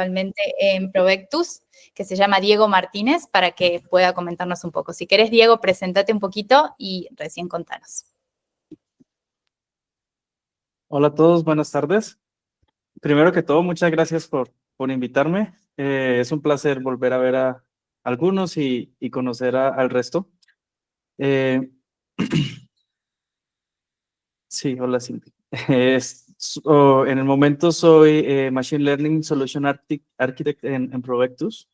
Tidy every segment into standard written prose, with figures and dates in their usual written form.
actualmente en Provectus, que se llama Diego Martínez, para que pueda comentarnos un poco. Si querés, Diego, presentate un poquito y recién contanos. Hola a todos, buenas tardes. Primero que todo, muchas gracias por invitarme. Es un placer volver a ver a algunos y conocer al resto. Eh, sí, hola Cindy. En el momento soy Machine Learning Solution Architect en Provectus.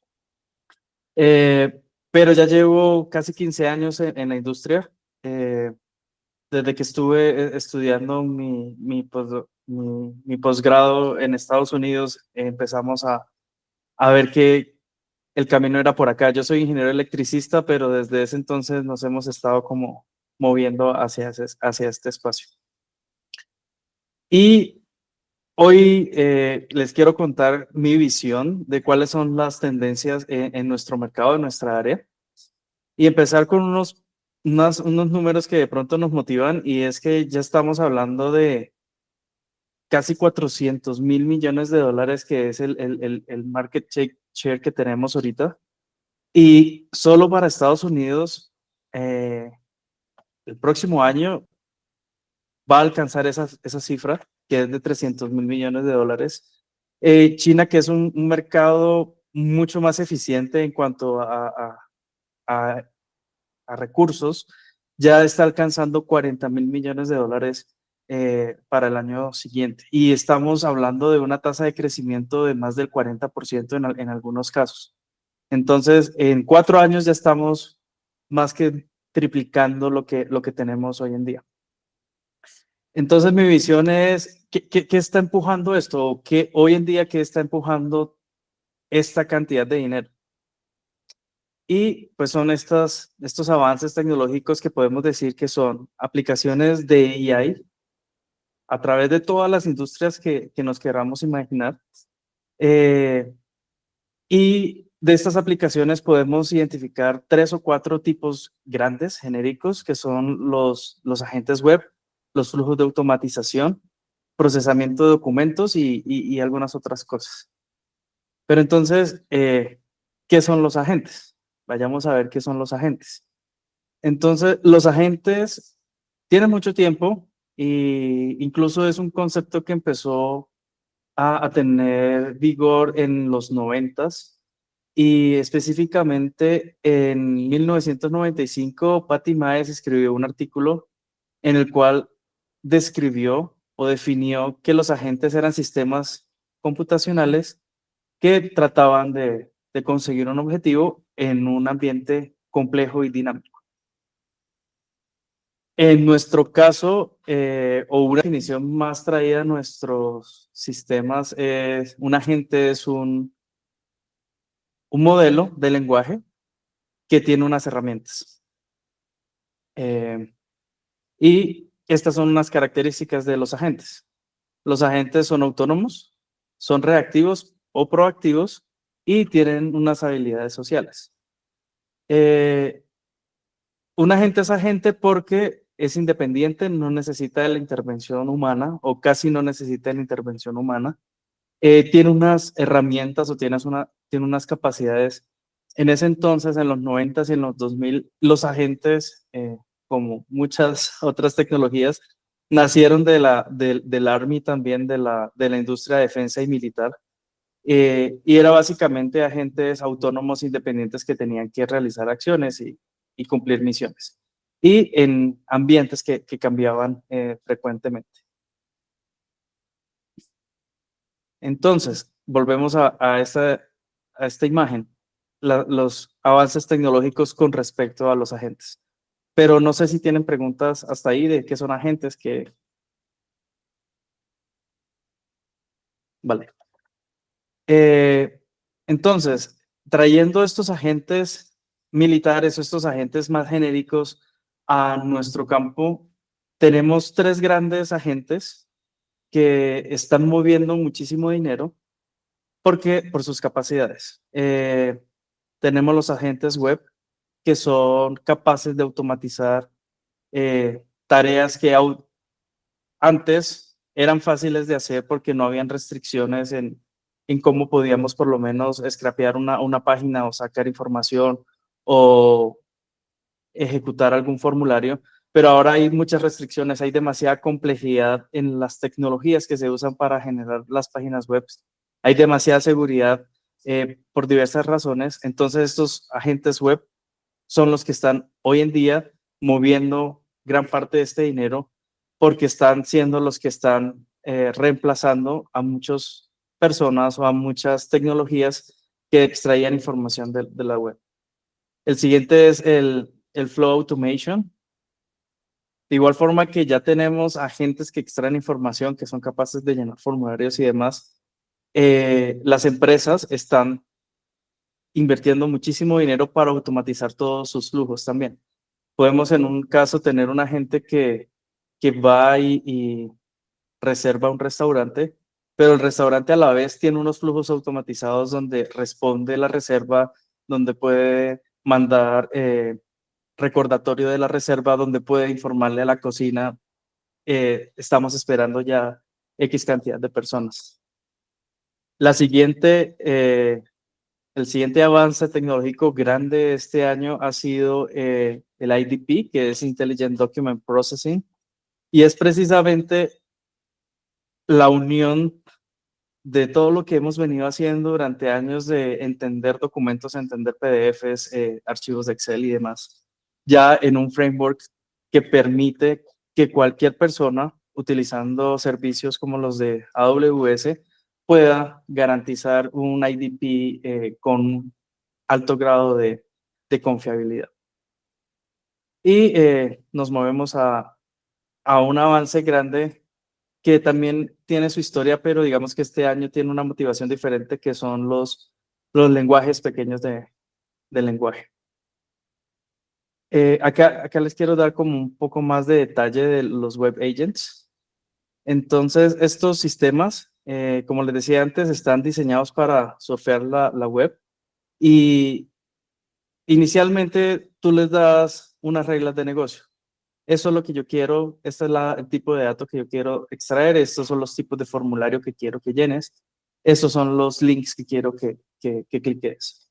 Pero ya llevo casi 15 años en la industria. Desde que estuve estudiando mi posgrado en Estados Unidos, empezamos a ver que el camino era por acá. Yo soy ingeniero electricista, pero desde ese entonces nos hemos estado como moviendo hacia este espacio. Y hoy les quiero contar mi visión de cuáles son las tendencias en nuestro mercado, en nuestra área, y empezar con unos números que de pronto nos motivan, y es que ya estamos hablando de casi 400.000 millones de dólares, que es el market share que tenemos ahorita. Y solo para Estados Unidos, el próximo año va a alcanzar esa cifra, que es de 300.000 millones de dólares. China, que es un mercado mucho más eficiente en cuanto a recursos, ya está alcanzando 40.000 millones de dólares para el año siguiente. Y estamos hablando de una tasa de crecimiento de más del 40% en algunos casos. Entonces, en 4 años ya estamos más que triplicando lo que tenemos hoy en día. Entonces, mi visión es, ¿qué está empujando esto? ¿Qué hoy en día qué está empujando esta cantidad de dinero? Y pues son estos avances tecnológicos que podemos decir que son aplicaciones de AI a través de todas las industrias que nos queramos imaginar. Y de estas aplicaciones podemos identificar 3 o 4 tipos grandes, genéricos, que son los agentes web, los flujos de automatización, procesamiento de documentos y algunas otras cosas. Pero entonces, ¿qué son los agentes? Vayamos a ver qué son los agentes. Entonces, los agentes tienen mucho tiempo, e incluso es un concepto que empezó a tener vigor en los 90s, y específicamente en 1995 Patty Miles escribió un artículo en el cual describió o definió que los agentes eran sistemas computacionales que trataban de conseguir un objetivo en un ambiente complejo y dinámico. En nuestro caso, o una definición más traída a nuestros sistemas, un agente es un modelo de lenguaje que tiene unas herramientas. Y estas son unas características de los agentes. Los agentes son autónomos, son reactivos o proactivos y tienen unas habilidades sociales. Un agente es agente porque es independiente, no necesita de la intervención humana o casi no necesita de la intervención humana. Tiene unas herramientas o tiene unas capacidades. En ese entonces, en los 90s y en los 2000, los agentes, como muchas otras tecnologías, nacieron del Army, también de la industria de defensa y militar. Y era básicamente agentes autónomos independientes que tenían que realizar acciones y cumplir misiones. Y en ambientes que cambiaban frecuentemente. Entonces, volvemos a esta imagen, los avances tecnológicos con respecto a los agentes. Pero no sé si tienen preguntas hasta ahí de qué son agentes. Vale. Entonces, trayendo estos agentes militares, estos agentes más genéricos a nuestro campo, tenemos 3 grandes agentes que están moviendo muchísimo dinero por sus capacidades. Tenemos los agentes web, que son capaces de automatizar tareas que antes eran fáciles de hacer porque no habían restricciones en cómo podíamos por lo menos scrapear una página o sacar información o ejecutar algún formulario, pero ahora hay muchas restricciones, hay demasiada complejidad en las tecnologías que se usan para generar las páginas web, hay demasiada seguridad por diversas razones, entonces estos agentes web son los que están hoy en día moviendo gran parte de este dinero porque están siendo los que están reemplazando a muchas personas o a muchas tecnologías que extraían información de la web. El siguiente es el Flow Automation. De igual forma que ya tenemos agentes que extraen información, que son capaces de llenar formularios y demás, las empresas están invirtiendo muchísimo dinero para automatizar todos sus flujos también. Podemos en un caso tener un agente que va y reserva un restaurante, pero el restaurante a la vez tiene unos flujos automatizados donde responde la reserva, donde puede mandar recordatorio de la reserva, donde puede informarle a la cocina, estamos esperando ya X cantidad de personas. La siguiente, el siguiente avance tecnológico grande este año ha sido el IDP, que es Intelligent Document Processing, y es precisamente la unión de todo lo que hemos venido haciendo durante años de entender documentos, entender PDFs, archivos de Excel y demás, ya en un framework que permite que cualquier persona, utilizando servicios como los de AWS, pueda garantizar un IDP con alto grado de confiabilidad. Y nos movemos a un avance grande que también tiene su historia, pero digamos que este año tiene una motivación diferente, que son los lenguajes pequeños de lenguaje. Acá les quiero dar como un poco más de detalle de los web agents. Entonces, estos sistemas, como les decía antes, están diseñados para surfear la web y inicialmente tú les das unas reglas de negocio. Eso es lo que yo quiero, este es el tipo de datos que yo quiero extraer, estos son los tipos de formulario que quiero que llenes, estos son los links que quiero que cliques.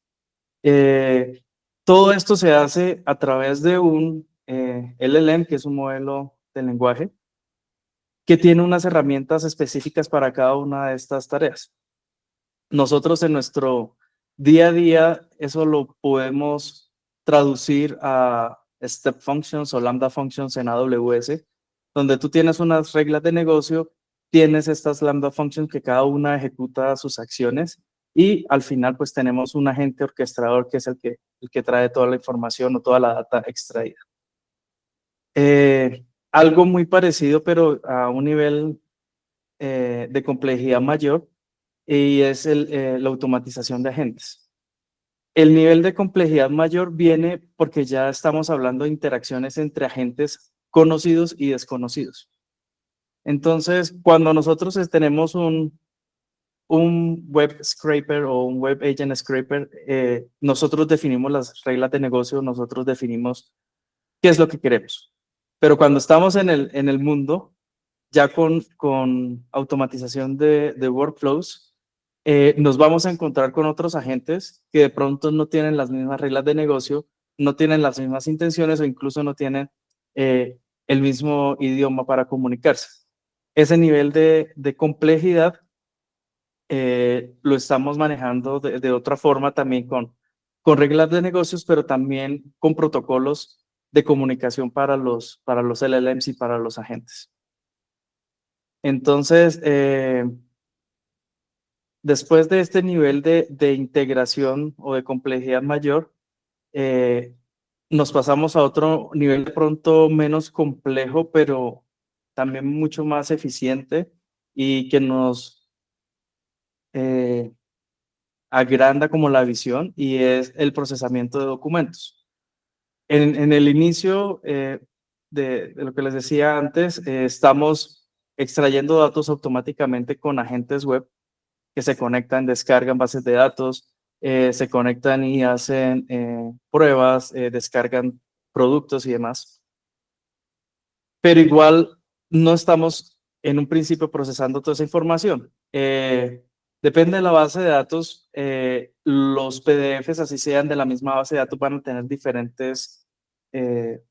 Todo esto se hace a través de un LLM, que es un modelo de lenguaje, que tiene unas herramientas específicas para cada una de estas tareas. Nosotros en nuestro día a día eso lo podemos traducir a step functions o lambda functions en AWS, donde tú tienes unas reglas de negocio, tienes estas lambda functions que cada una ejecuta sus acciones y al final pues tenemos un agente orquestador que es el que trae toda la información o toda la data extraída. Algo muy parecido pero a un nivel de complejidad mayor y es la automatización de agentes. El nivel de complejidad mayor viene porque ya estamos hablando de interacciones entre agentes conocidos y desconocidos. Entonces, cuando nosotros tenemos un web scraper o un web agent scraper, nosotros definimos las reglas de negocio, nosotros definimos qué es lo que queremos. Pero cuando estamos en el mundo, ya con automatización de workflows, nos vamos a encontrar con otros agentes que de pronto no tienen las mismas reglas de negocio, no tienen las mismas intenciones o incluso no tienen el mismo idioma para comunicarse. Ese nivel de complejidad lo estamos manejando de otra forma también con reglas de negocios, pero también con protocolos de comunicación para los LLMs y para los agentes. Entonces, después de este nivel de integración o de complejidad mayor, nos pasamos a otro nivel de pronto menos complejo, pero también mucho más eficiente y que nos agranda como la visión y es el procesamiento de documentos. En el inicio de lo que les decía antes, estamos extrayendo datos automáticamente con agentes web que se conectan, descargan bases de datos, se conectan y hacen pruebas, descargan productos y demás. Pero igual no estamos en un principio procesando toda esa información. Depende de la base de datos, los PDFs, así sean de la misma base de datos, van a tener diferentes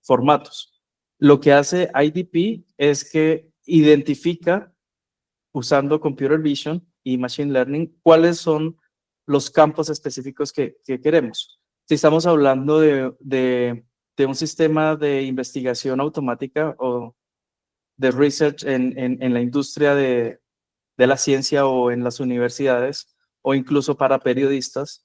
formatos. Lo que hace IDP es que identifica, usando Computer Vision y Machine Learning, cuáles son los campos específicos que queremos. Si estamos hablando de un sistema de investigación automática o de research en la industria de la ciencia o en las universidades, o incluso para periodistas,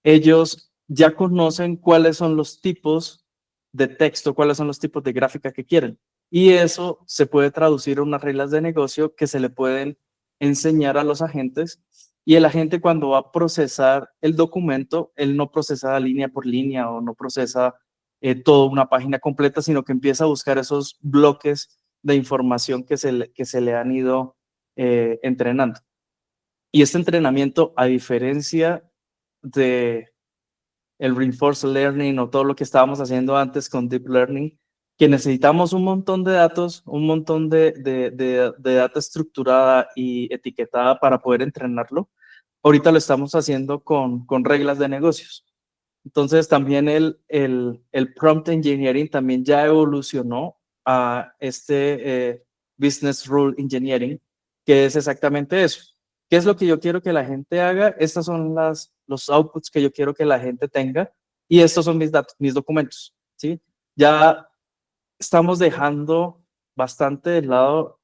ellos ya conocen cuáles son los tipos de texto, cuáles son los tipos de gráfica que quieren. Y eso se puede traducir a unas reglas de negocio que se le pueden enseñar a los agentes. Y el agente, cuando va a procesar el documento, él no procesa línea por línea o no procesa toda una página completa, sino que empieza a buscar esos bloques de información que se le han ido entrenando. Y este entrenamiento, a diferencia de el reinforcement learning o todo lo que estábamos haciendo antes con deep learning, que necesitamos un montón de datos, un montón de data estructurada y etiquetada para poder entrenarlo, ahorita lo estamos haciendo con reglas de negocios. Entonces también el prompt engineering también ya evolucionó a este business rule engineering, que es exactamente eso. ¿Qué es lo que yo quiero que la gente haga? Estos son los outputs que yo quiero que la gente tenga y estos son mis datos, mis documentos, ¿sí? Ya estamos dejando bastante de lado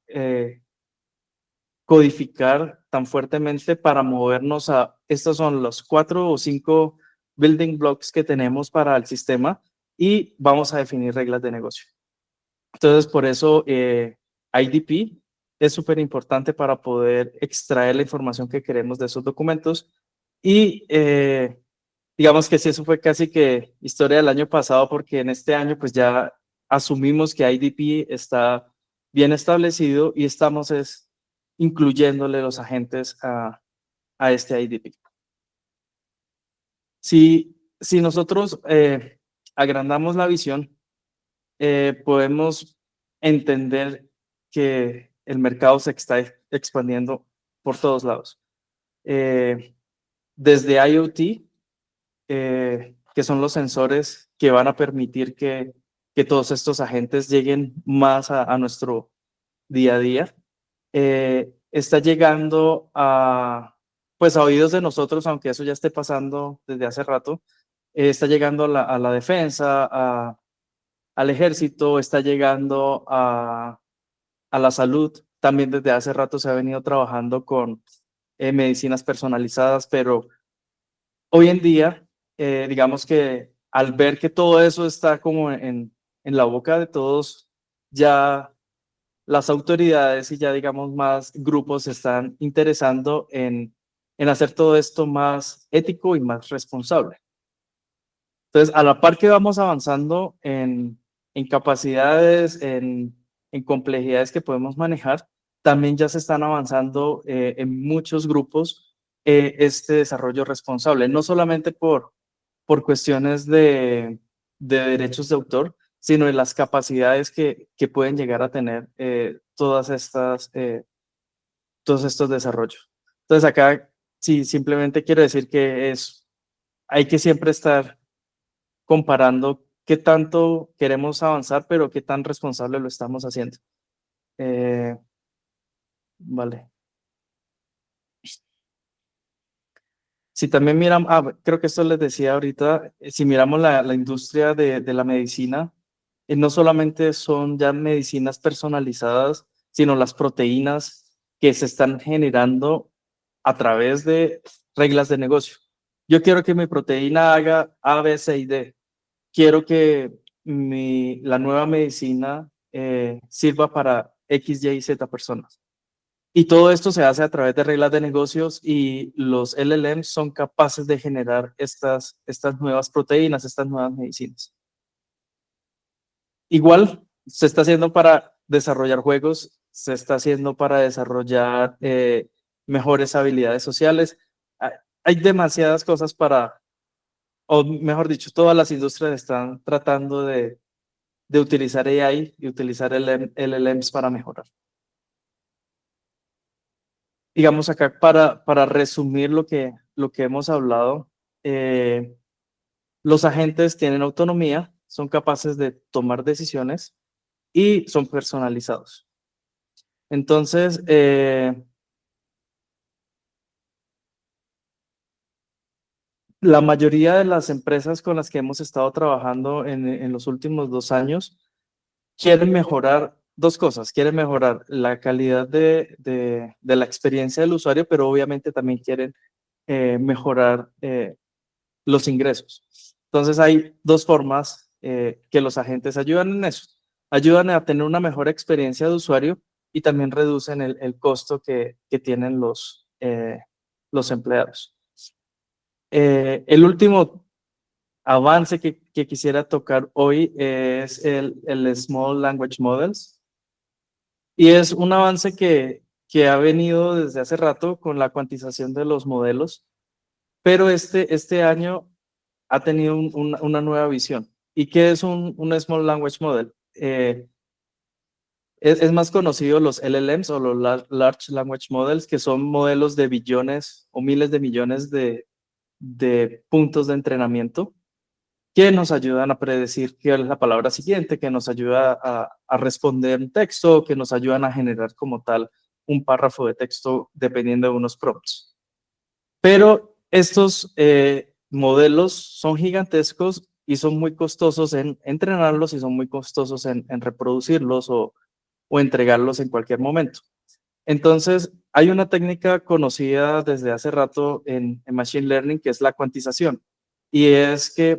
codificar tan fuertemente para movernos a, estos son los 4 o 5 building blocks que tenemos para el sistema y vamos a definir reglas de negocio. Entonces, por eso IDP es súper importante para poder extraer la información que queremos de esos documentos y digamos que sí, eso fue casi que historia del año pasado porque en este año pues ya asumimos que IDP está bien establecido y estamos incluyéndole los agentes a este IDP. Si nosotros agrandamos la visión, podemos entender que el mercado se está expandiendo por todos lados. Desde IoT, que son los sensores que van a permitir que todos estos agentes lleguen más a nuestro día a día, está llegando pues a oídos de nosotros, aunque eso ya esté pasando desde hace rato, está llegando a la defensa, al ejército, está llegando a la salud. También desde hace rato se ha venido trabajando con medicinas personalizadas, pero hoy en día, digamos que al ver que todo eso está como en la boca de todos, ya las autoridades y ya digamos más grupos se están interesando en hacer todo esto más ético y más responsable. Entonces, a la par que vamos avanzando en capacidades, en complejidades que podemos manejar, también ya se están avanzando en muchos grupos este desarrollo responsable, no solamente por cuestiones de derechos de autor, sino de las capacidades que pueden llegar a tener todos estos desarrollos. Entonces acá sí, simplemente quiero decir que hay que siempre estar comparando qué tanto queremos avanzar, pero qué tan responsable lo estamos haciendo. Vale. Si también miramos, creo que esto les decía ahorita, si miramos la industria de la medicina, no solamente son ya medicinas personalizadas, sino las proteínas que se están generando a través de reglas de negocio. Yo quiero que mi proteína haga A, B, C y D. Quiero que la nueva medicina sirva para X, Y y Z personas. Y todo esto se hace a través de reglas de negocios y los LLMs son capaces de generar estas nuevas proteínas, estas nuevas medicinas. Igual se está haciendo para desarrollar juegos, se está haciendo para desarrollar mejores habilidades sociales. Hay demasiadas cosas o mejor dicho, todas las industrias están tratando de utilizar AI y utilizar LLMs para mejorar. digamos acá, para resumir lo que hemos hablado, los agentes tienen autonomía, son capaces de tomar decisiones y son personalizados. Entonces, la mayoría de las empresas con las que hemos estado trabajando en los últimos 2 años quieren mejorar dos cosas. Quieren mejorar la calidad de la experiencia del usuario, pero obviamente también quieren mejorar los ingresos. Entonces hay dos formas que los agentes ayudan en eso. Ayudan a tener una mejor experiencia de usuario y también reducen el costo que tienen los empleados. El último avance que quisiera tocar hoy es el Small Language Models. Y es un avance que ha venido desde hace rato con la cuantización de los modelos, pero este año ha tenido una nueva visión. ¿Y qué es un Small Language Model? Es más conocido los LLMs o los Large Language Models, que son modelos de billones o miles de millones de puntos de entrenamiento que nos ayudan a predecir qué es la palabra siguiente, que nos ayuda a responder un texto, que nos ayudan a generar como tal un párrafo de texto dependiendo de unos prompts. Pero estos modelos son gigantescos y son muy costosos en entrenarlos y son muy costosos en reproducirlos o entregarlos en cualquier momento. Entonces, hay una técnica conocida desde hace rato en Machine Learning que es la cuantización. Y es que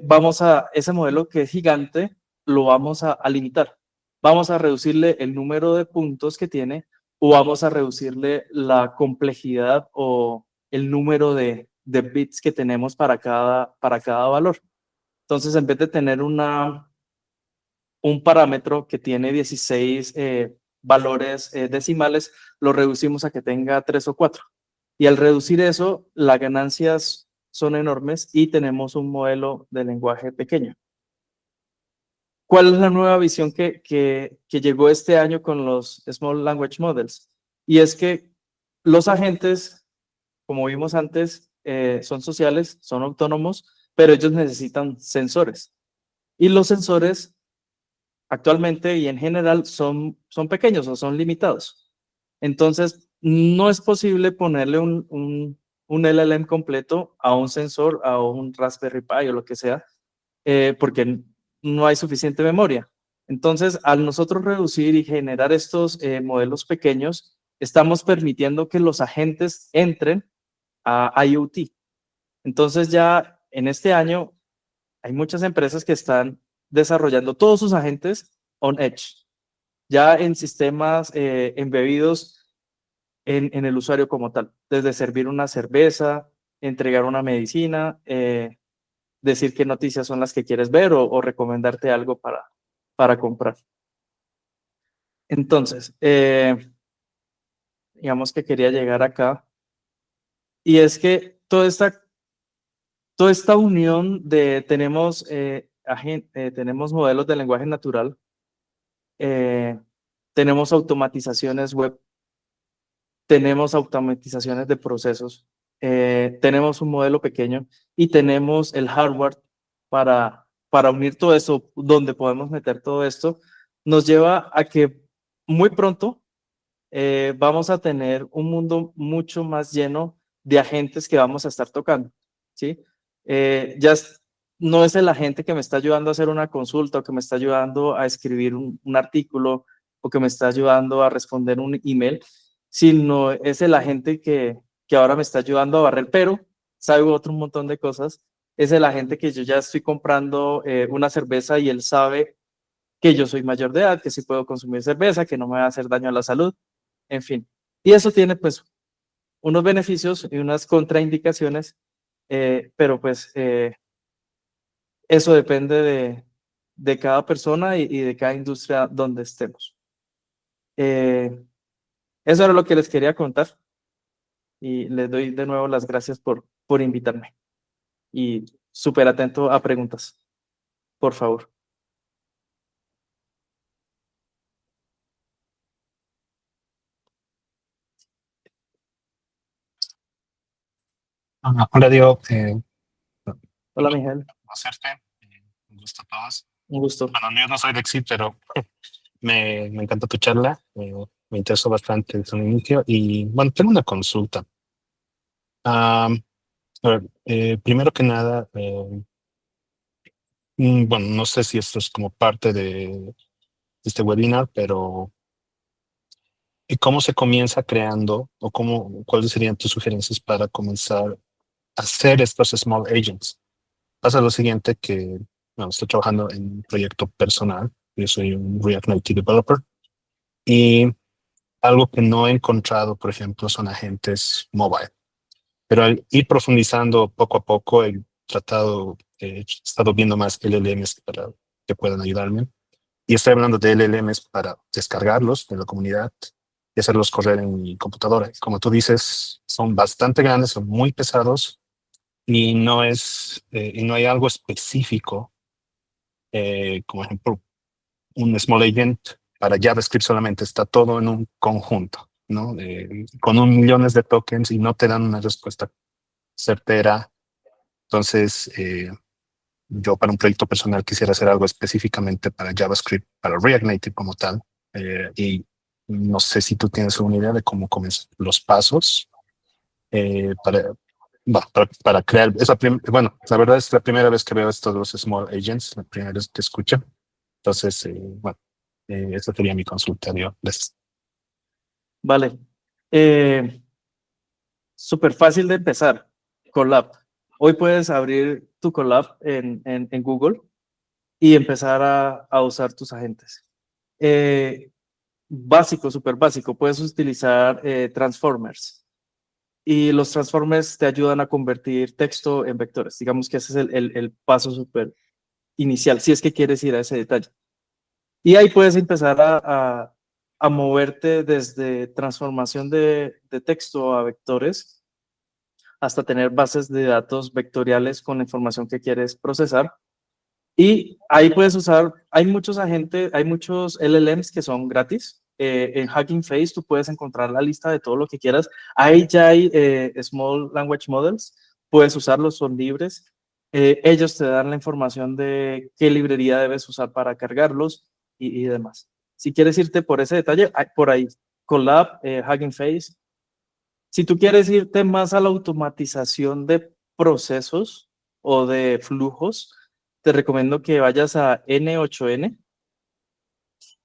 ese modelo que es gigante, lo vamos a limitar. Vamos a reducirle el número de puntos que tiene o vamos a reducirle la complejidad o el número de bits que tenemos para cada valor. Entonces, en vez de tener un parámetro que tiene 16 valores decimales, lo reducimos a que tenga 3 o 4. Y al reducir eso, las ganancias son enormes y tenemos un modelo de lenguaje pequeño. ¿Cuál es la nueva visión que llegó este año con los Small Language Models? Y es que los agentes, como vimos antes, son sociales, son autónomos, pero ellos necesitan sensores. Y los sensores actualmente y en general son pequeños o son limitados. Entonces, no es posible ponerle un LLM completo a un sensor, a un Raspberry Pi o lo que sea, porque no hay suficiente memoria. Entonces, al nosotros reducir y generar estos modelos pequeños, estamos permitiendo que los agentes entren a IoT. Entonces, ya en este año hay muchas empresas que están desarrollando todos sus agentes on edge, ya en sistemas embebidos en el usuario como tal, desde servir una cerveza, entregar una medicina, decir qué noticias son las que quieres ver o recomendarte algo para comprar. Entonces, digamos que quería llegar acá, y es que toda esta unión tenemos modelos de lenguaje natural, tenemos automatizaciones web, tenemos automatizaciones de procesos, tenemos un modelo pequeño y tenemos el hardware para unir todo eso, donde podemos meter todo esto, nos lleva a que muy pronto vamos a tener un mundo mucho más lleno de agentes que vamos a estar tocando, ¿sí? No es el agente que me está ayudando a hacer una consulta o que me está ayudando a escribir un artículo o que me está ayudando a responder un email, sino es el agente que ahora me está ayudando a barrer, pero sabe otro montón de cosas. Es el agente que yo ya estoy comprando una cerveza y él sabe que yo soy mayor de edad, que sí puedo consumir cerveza, que no me va a hacer daño a la salud, en fin. Y eso tiene pues unos beneficios y unas contraindicaciones, pero pues eso depende de cada persona y de cada industria donde estemos. Eso era lo que les quería contar y les doy de nuevo las gracias por invitarme y súper atento a preguntas, por favor. Hola, Diego. Hola, Miguel. Conocerte. Un gusto a todos. Un gusto. Bueno, yo no soy de Exit, pero me encanta tu charla. Me interesó bastante desde un inicio. Y bueno, tengo una consulta. A ver, primero que nada, bueno, no sé si esto es como parte de este webinar, pero ¿cómo se comienza creando o cuáles serían tus sugerencias para comenzar a hacer estos small agents? Pasa lo siguiente que, bueno, estoy trabajando en un proyecto personal. Yo soy un React Native developer y algo que no he encontrado, por ejemplo, son agentes mobile. Pero al ir profundizando poco a poco, he estado viendo más LLMs para que puedan ayudarme. Y estoy hablando de LLMs para descargarlos de la comunidad y hacerlos correr en mi computadora. Como tú dices, son bastante grandes, son muy pesados y y no hay algo específico, como ejemplo, un small agent para JavaScript solamente, está todo en un conjunto, ¿no? Con 1 millones de tokens y no te dan una respuesta certera. Entonces, yo para un proyecto personal quisiera hacer algo específicamente para JavaScript, para React Native como tal, y no sé si tú tienes una idea de cómo comenzar los pasos para, para crear. Bueno, la verdad es la primera vez que veo estos dos small agents, la primera vez que escucho. Entonces, bueno, esa sería mi consulta, Diego. Vale. Súper fácil de empezar. Colab. Hoy puedes abrir tu Colab en Google y empezar a usar tus agentes. Básico, súper básico. Puedes utilizar transformers. Y los transformers te ayudan a convertir texto en vectores. Digamos que ese es el paso súper inicial, si es que quieres ir a ese detalle. Y ahí puedes empezar a moverte desde transformación de texto a vectores hasta tener bases de datos vectoriales con la información que quieres procesar. Y ahí puedes usar, hay muchos agentes, hay muchos LLMs que son gratis. En Hugging Face tú puedes encontrar la lista de todo lo que quieras. Ahí ya hay Small Language Models, puedes usarlos, son libres. Ellos te dan la información de qué librería debes usar para cargarlos y demás. Si quieres irte por ese detalle, por ahí, Colab, Hugging Face. Si tú quieres irte más a la automatización de procesos o de flujos, te recomiendo que vayas a N8N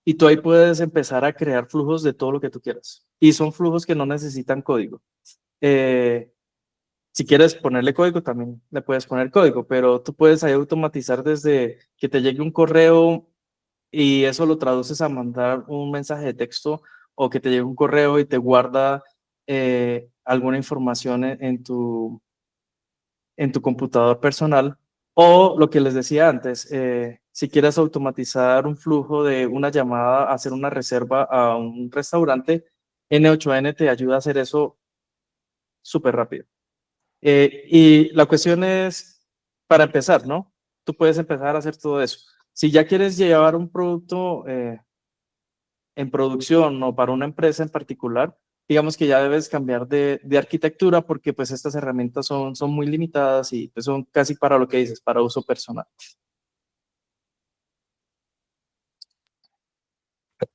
y tú ahí puedes empezar a crear flujos de todo lo que tú quieras. Y son flujos que no necesitan código. Si quieres ponerle código, también le puedes poner código, pero tú puedes ahí automatizar desde que te llegue un correo y eso lo traduces a mandar un mensaje de texto o que te llegue un correo y te guarda alguna información en tu computador personal, o lo que les decía antes, si quieres automatizar un flujo de una llamada, hacer una reserva a un restaurante, N8N te ayuda a hacer eso súper rápido. Y la cuestión es, para empezar, ¿no? Tú puedes empezar a hacer todo eso. Si ya quieres llevar un producto en producción o para una empresa en particular, digamos que ya debes cambiar de arquitectura porque pues estas herramientas son muy limitadas y pues son casi para lo que dices, para uso personal.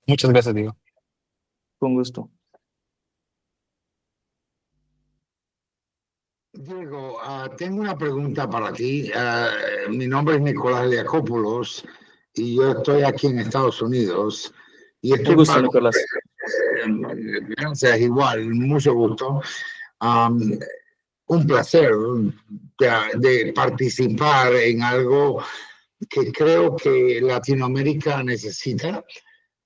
Muchas gracias, Diego. Con gusto. Diego, tengo una pregunta para ti. Mi nombre es Nicolás Liacopoulos y yo estoy aquí en Estados Unidos. Y Un estoy gusto, Nicolás. Gracias, igual, mucho gusto. Un placer de participar en algo que creo que Latinoamérica necesita.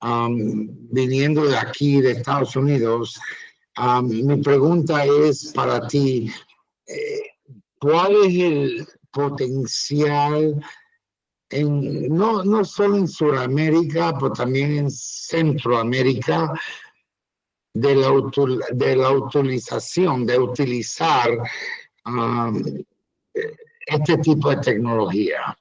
Viniendo de aquí, de Estados Unidos, mi pregunta es para ti. ¿Cuál es el potencial no solo en Sudamérica, pero también en Centroamérica, de la utilización, de utilizar este tipo de tecnología?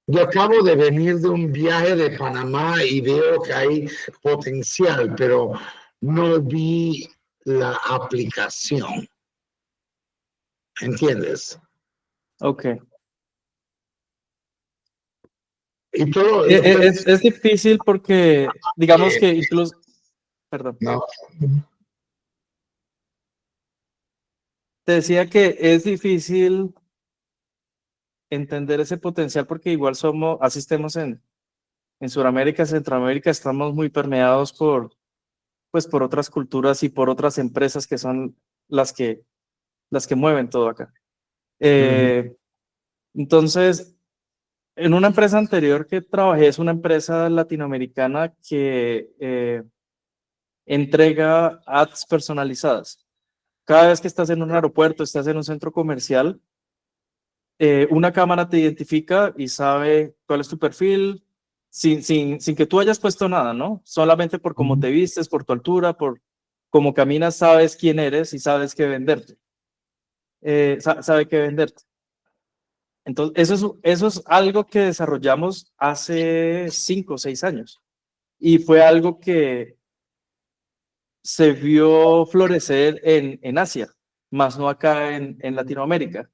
Yo acabo de venir de un viaje de Panamá y veo que hay potencial, pero no vi la aplicación. ¿entiendes? Ok. Y todo, Es difícil porque, digamos que incluso, perdón, no, te decía que es difícil entender ese potencial porque igual somos, así estemos en Sudamérica, Centroamérica, estamos muy permeados pues, por otras culturas y por otras empresas que son las que mueven todo acá. Entonces, en una empresa anterior que trabajé, es una empresa latinoamericana que entrega ads personalizadas. Cada vez que estás en un aeropuerto, estás en un centro comercial, una cámara te identifica y sabe cuál es tu perfil, sin que tú hayas puesto nada, ¿no? Solamente por cómo te vistes, por tu altura, por cómo caminas, sabes quién eres y sabes qué venderte. Sabe qué venderte. Entonces, eso es algo que desarrollamos hace 5 o 6 años y fue algo que se vio florecer en Asia, más no acá en Latinoamérica.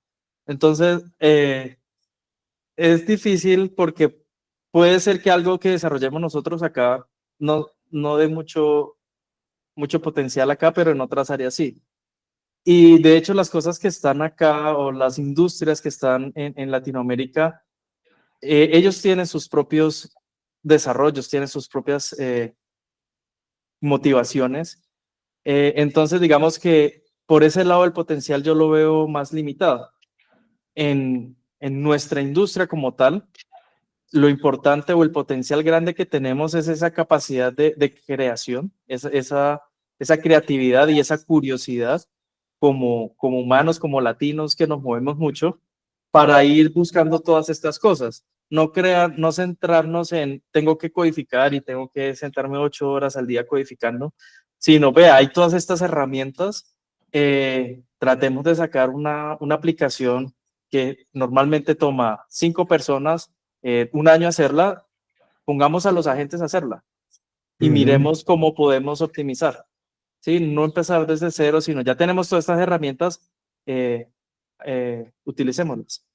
Entonces, es difícil porque puede ser que algo que desarrollemos nosotros acá no dé mucho potencial acá, pero en otras áreas sí. Y de hecho, las cosas que están acá o las industrias que están en Latinoamérica, ellos tienen sus propios desarrollos, tienen sus propias motivaciones. Entonces, digamos que por ese lado el potencial yo lo veo más limitado. En nuestra industria como tal, lo importante o el potencial grande que tenemos es esa capacidad de creación, esa creatividad y esa curiosidad como humanos, como latinos que nos movemos mucho para ir buscando todas estas cosas. No centrarnos en tengo que codificar y tengo que sentarme 8 horas al día codificando, sino vea, hay todas estas herramientas, tratemos de sacar una aplicación que normalmente toma 5 personas, 1 año hacerla, pongamos a los agentes a hacerla y miremos cómo podemos optimizar. ¿Sí? No empezar desde cero, sino ya tenemos todas estas herramientas, utilicémoslas.